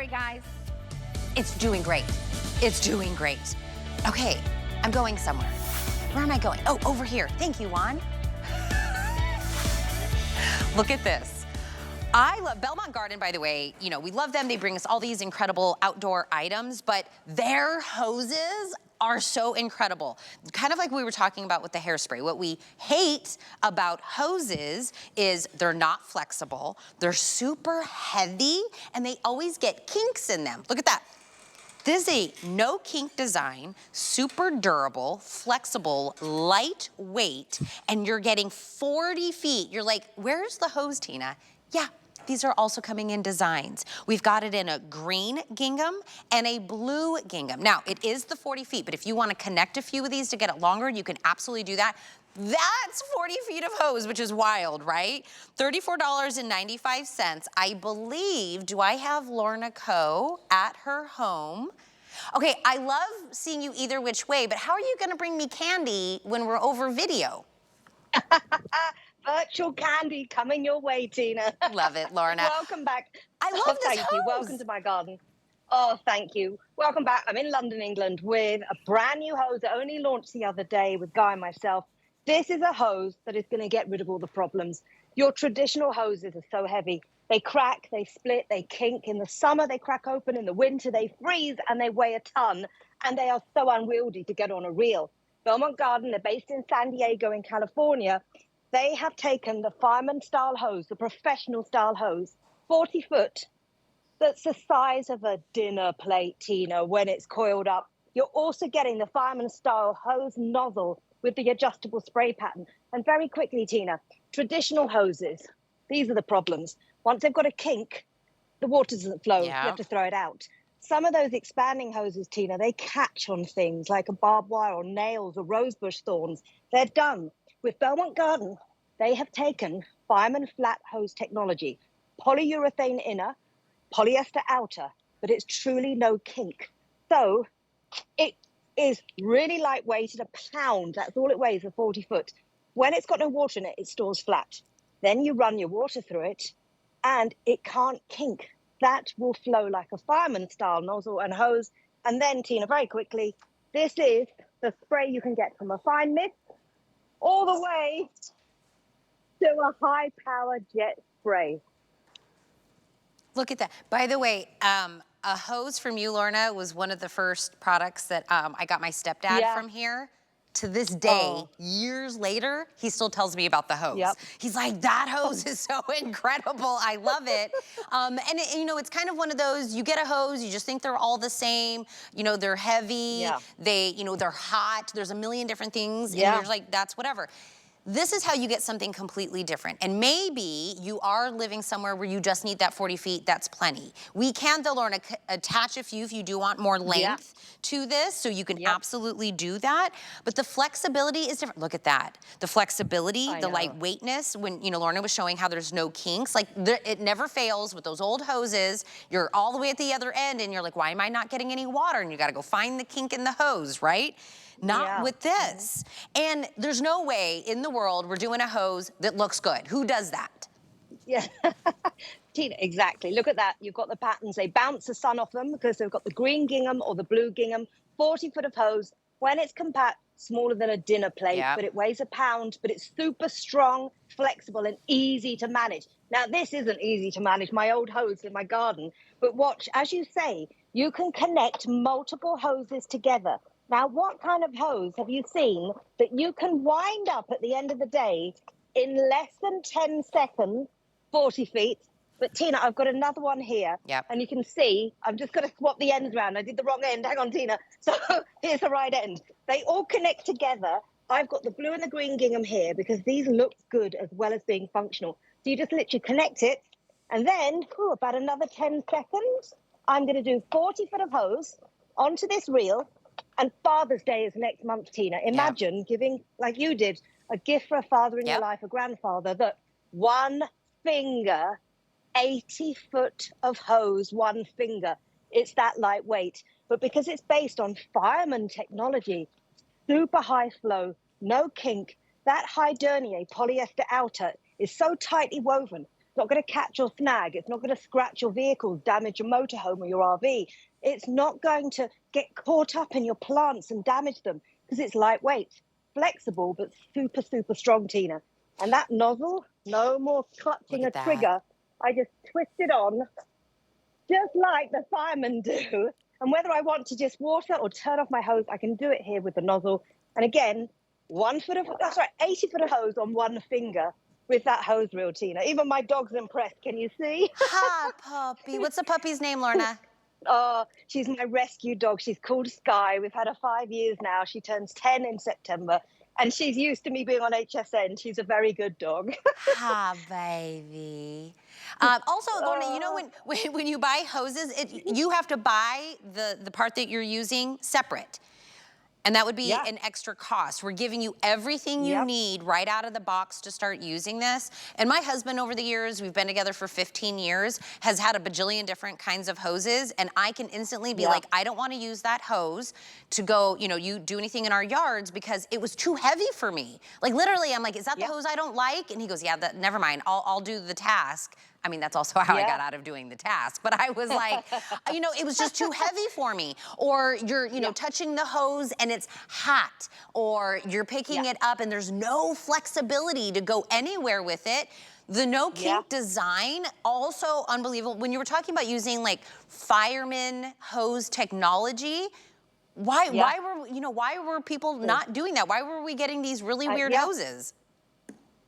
hairspray, guys. It's doing great. It's doing great. Okay, I'm going somewhere. Where am I going? Oh, over here. Thank you, Juan. Look at this. I love Belmont Garden, by the way. You know, we love them. They bring us all these incredible outdoor items, but their hoses are so incredible. Kind of like we were talking about with the hairspray. What we hate about hoses is they're not flexible, they're super heavy, and they always get kinks in them. Look at that. This is a no kink design, super durable, flexible, lightweight, and you're getting 40 feet. You're like, where's the hose, Tina? Yeah, these are also coming in designs. We've got it in a green gingham and a blue gingham. Now, it is the 40 feet, but if you want to connect a few of these to get it longer, you can absolutely do that. That's 40 feet of hose, which is wild, right? $34.95. I believe, do I have Lorna Coe at her home? Okay, I love seeing you either which way, but how are you gonna bring me candy when we're over video? Virtual candy coming your way, Tina. Love it, Lorna. Welcome back. I love this Thank you. Welcome to my garden. Oh, thank you. Welcome back. I'm in London, England with a brand new hose that only launched the other day with Guy and myself. This is a hose that is going to get rid of all the problems. Your traditional hoses are so heavy. They crack, they split, they kink. In the summer, they crack open. In the winter, they freeze and they weigh a ton. And they are so unwieldy to get on a reel. Belmont Garden, they're based in San Diego in California. They have taken the fireman style hose, the professional style hose, 40 foot, that's the size of a dinner plate, Tina, when it's coiled up. You're also getting the fireman style hose nozzle with the adjustable spray pattern. And very quickly, Tina, traditional hoses, these are the problems. Once they've got a kink, the water doesn't flow. You have to throw it out. Some of those expanding hoses, Tina, they catch on things like a barbed wire or nails or rosebush thorns. They're done. With Belmont Garden, they have taken fireman flat hose technology, polyurethane inner, polyester outer, but it's truly no kink. So it is really lightweight at a pound. That's all it weighs, a 40 foot. When it's got no water in it, it stores flat. Then you run your water through it and it can't kink. That will flow like a fireman style nozzle and hose. And then, Tina, very quickly, this is the spray you can get from a fine mist all the way to a high power jet spray. Look at that. By the way, a hose from you, Lorna, was one of the first products that I got my stepdad from here. To this day, years later, he still tells me about the hose. He's like, that hose is so incredible. I love it. You know, it's kind of one of those, you get a hose, you just think they're all the same. You know, they're heavy, you know, they're hot. There's a million different things. And you're like, that's whatever. This is how you get something completely different. And maybe you are living somewhere where you just need that 40 feet, that's plenty. We can, though, Lorna, attach a few if you do want more length to this, so you can absolutely do that. But the flexibility is different. Look at that. The flexibility, the lightweightness, when, you know, Lorna was showing how there's no kinks, like it never fails with those old hoses. You're all the way at the other end and you're like, why am I not getting any water? And you gotta go find the kink in the hose, right? Not with this. And there's no way in the world we're doing a hose that looks good. Who does that? Yeah, Tina, exactly. Look at that. You've got the patterns. They bounce the sun off them because they've got the green gingham or the blue gingham. 40 foot of hose. When it's compact, smaller than a dinner plate, but it weighs a pound, but it's super strong, flexible, and easy to manage. Now, this isn't easy to manage, my old hose in my garden, but watch, as you say, you can connect multiple hoses together. Now, what kind of hose have you seen that you can wind up at the end of the day in less than 10 seconds, 40 feet? But Tina, I've got another one here. And you can see, I'm just going to swap the ends around. I did the wrong end. Hang on, Tina. So here's the right end. They all connect together. I've got the blue and the green gingham here because these look good as well as being functional. So you just literally connect it. And then, about another 10 seconds, I'm going to do 40 foot of hose onto this reel. And Father's Day is next month, Tina. Imagine giving, like you did, a gift for a father in your life, a grandfather, that one finger, 80 foot of hose, one finger. It's that lightweight. But because it's based on fireman technology, super high flow, no kink, that high dernier polyester outer is so tightly woven It's not going to catch or snag. It's not going to scratch your vehicles, damage your motorhome or your RV. It's not going to get caught up in your plants and damage them because it's lightweight, flexible, but super, super strong, Tina. And that nozzle, no more clutching a trigger. I just twist it on, just like the firemen do. And whether I want to just water or turn off my hose, I can do it here with the nozzle. And again, 80 foot of hose on one finger with that hose reel, Tina. Even my dog's impressed. Can you see? Hi, puppy. What's the puppy's name, Lorna? Oh, she's my rescue dog. She's called Sky. We've had her 5 years now. She turns 10 in September. And she's used to me being on HSN. She's a very good dog. Hi, baby. Also, Lorna, you know when you buy hoses, you have to buy the part that you're using separate. And that would be an extra cost. We're giving you everything you need right out of the box to start using this. And my husband, over the years, we've been together for 15 years, has had a bajillion different kinds of hoses. And I can instantly be like, I don't want to use that hose to go, you do anything in our yards because it was too heavy for me. Like literally, I'm like, is that the hose I don't like? And he goes, yeah, never mind. I'll do the task. I mean, that's also how I got out of doing the task. But I was like, it was just too heavy for me. Or you're, touching the hose and it's hot. Or you're picking it up and there's no flexibility to go anywhere with it. The no kink design, also unbelievable. When you were talking about using like fireman hose technology, why were people not doing that? Why were we getting these really weird hoses?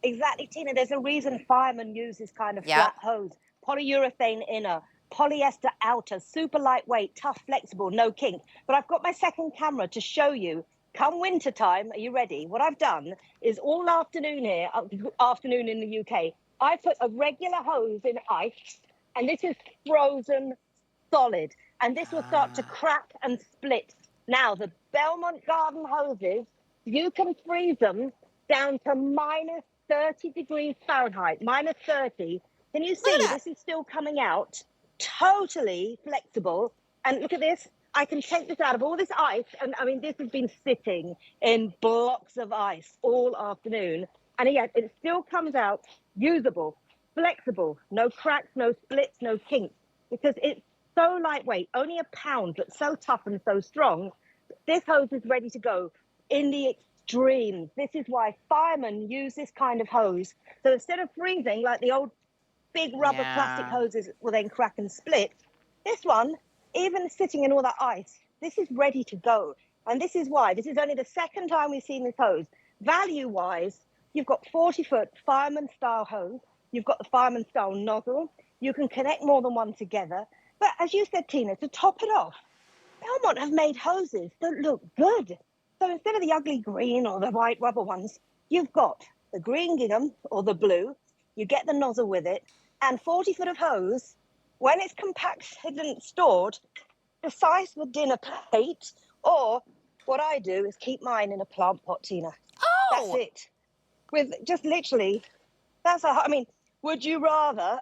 Exactly, Tina. There's a reason firemen use this kind of flat hose. Polyurethane inner, polyester outer, super lightweight, tough, flexible, no kink. But I've got my second camera to show you. Come winter time, are you ready? What I've done is all afternoon here, afternoon in the UK, I put a regular hose in ice, and this is frozen solid. And this will start to crack and split. Now, the Belmont garden hoses, you can freeze them down to minus 30 degrees Fahrenheit, minus 30. Can you see this is still coming out totally flexible? And look at this. I can take this out of all this ice. And I mean, this has been sitting in blocks of ice all afternoon. And yet it still comes out usable, flexible, no cracks, no splits, no kinks, because it's so lightweight, only a pound, but so tough and so strong. This hose is ready to go in the extreme. This is why firemen use this kind of hose. So instead of freezing like the old big rubber plastic hoses will then crack and split, this one, even sitting in all that ice, this is ready to go. And this is why, this is only the second time we've seen this hose. Value-wise, you've got 40-foot fireman-style hose. You've got the fireman-style nozzle. You can connect more than one together. But as you said, Tina, to top it off, Belmont have made hoses that look good. So instead of the ugly green or the white rubber ones, you've got the green gingham or the blue. You get the nozzle with it, and 40 foot of hose, when it's compacted and stored, the size of a dinner plate, or what I do is keep mine in a plant pot, Tina. That's it. With just literally, I mean, would you rather,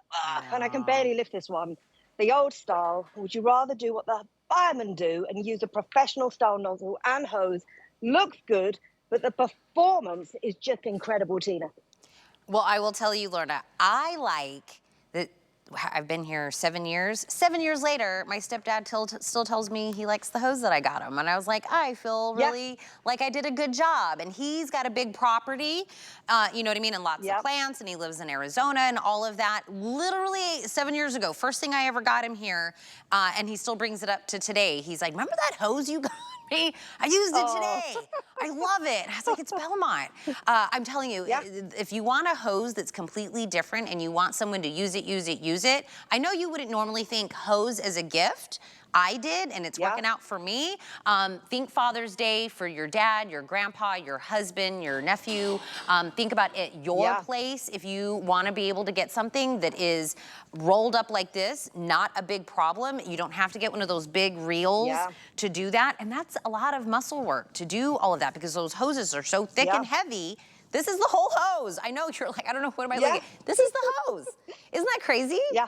and I can barely lift this one, the old style, would you rather do what the firemen do and use a professional style nozzle and hose? Looks good, but the performance is just incredible, Tina. Well, I will tell you, Lorna, I like that. I've been here 7 years. 7 years later, my stepdad still tells me he likes the hose that I got him. And I was like, I feel really like I did a good job. And he's got a big property, you know what I mean, and lots of plants, and he lives in Arizona and all of that. Literally 7 years ago, first thing I ever got him here, and he still brings it up to today. He's like, remember that hose you got me? I used it today. I love it. I was like, it's Belmont. I'm telling you, if you want a hose that's completely different and you want someone to use it, I know you wouldn't normally think hose as a gift. I did, and it's working out for me. Think Father's Day for your dad, your grandpa, your husband, your nephew. Think about at your place if you want to be able to get something that is rolled up like this, not a big problem. You don't have to get one of those big reels to do that. And that's a lot of muscle work to do all of that because those hoses are so thick and heavy. This is the whole hose. I know you're like, I don't know, what am I looking at? This is the hose. Isn't that crazy? Yeah.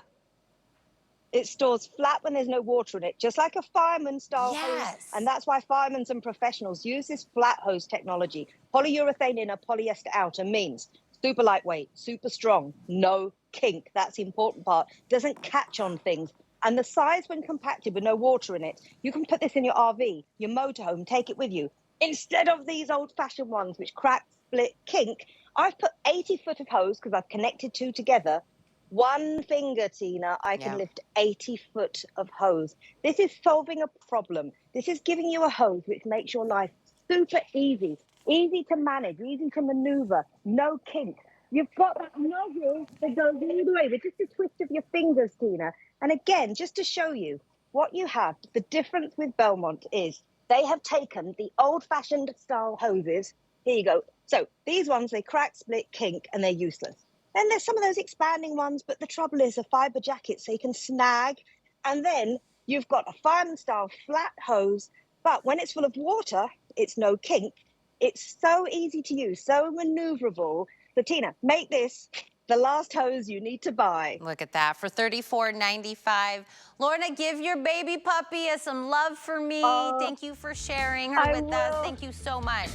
It stores flat when there's no water in it, just like a fireman style hose. And that's why firemen and professionals use this flat hose technology. Polyurethane inner, polyester outer means super lightweight, super strong, no kink. That's the important part. Doesn't catch on things. And the size, when compacted with no water in it, you can put this in your RV, your motorhome, take it with you. Instead of these old-fashioned ones which crack, split, kink, I've put 80 foot of hose because I've connected two together. One finger, Tina, I can lift 80 foot of hose. This is solving a problem. This is giving you a hose which makes your life super easy, easy to manage, easy to maneuver, no kink. You've got that nozzle that goes all the way with just a twist of your fingers, Tina. And again, just to show you what you have, the difference with Belmont is they have taken the old-fashioned style hoses. Here you go. So these ones, they crack, split, kink, and they're useless. Then there's some of those expanding ones, but the trouble is a fiber jacket, so you can snag. And then you've got a fireman style flat hose, but when it's full of water, it's no kink. It's so easy to use, so maneuverable. So Tina, make this the last hose you need to buy. Look at that, for $34.95. Lorna, give your baby puppy some love for me. Thank you for sharing her with us. Thank you so much.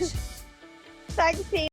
Thanks, Tina.